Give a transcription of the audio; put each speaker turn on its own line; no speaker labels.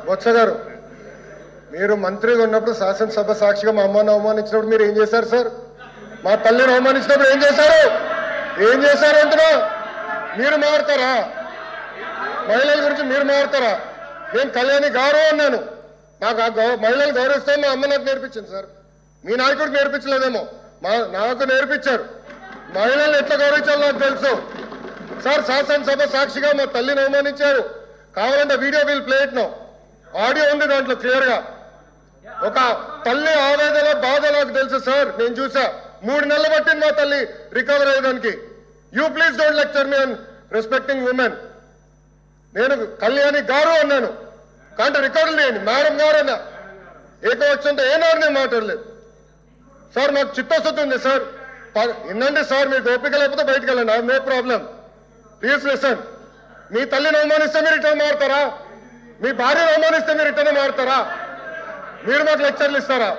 బొత్స గారు మీరు మంత్రిగా ఉన్నప్పుడు శాసనసభ సాక్షిగా మా అమ్మని అవమానించినప్పుడు మీరు ఏం చేశారు సార్? మా తల్లిని అవమానించినప్పుడు ఏం చేశారు? ఏం చేశారు అంటున్నా? మీరు మారుతారా? మహిళల గురించి మీరు మారుతారా? నేను కళ్యాణి గౌరవం అన్నాను. నాకు ఆ మహిళలు గౌరవిస్తాం మా అమ్మ నాకు నేర్పించింది సార్. మీ నాయకుడికి నేర్పించలేదేమో, నాకు నేర్పించారు. మహిళలు ఎట్లా గౌరవించాలో నాకు తెలుసు సార్. శాసనసభ సాక్షిగా మా తల్లిని అవమానించారు. కావాలంటే video will play it now. Audio ఉంది దాంట్లో క్లియర్ గా. ఒక తల్లి ఆవేదన బాధ నాకు తెలుసు సార్. నేను చూసా. 3 నెలలు పట్టింది మా తల్లి రికవర్ అయ్యేదానికి. You please don't lecture me on respecting women. నేను కళ్యాణి గారు అన్నాను, కానీ రికార్డులు లేని మేడం గారు అన్నా. ఏకవచ్చంతో ఏనాడు నేను మాట్లాడలేదు సార్. నాకు చిత్తశుద్ధి ఉంది సార్. వినండి సార్, మీకు ఓపిక లేకపోతే బయటకు వెళ్ళండి. No problem. Please listen. మీ తల్లిని అవమానిస్తే మీరు రిటర్న్ మారుతారా? మీ భార్యను అవమానిస్తే మీరు రిటర్న్ మారుతారా? మీరు మాకు లెక్చర్లు ఇస్తారా?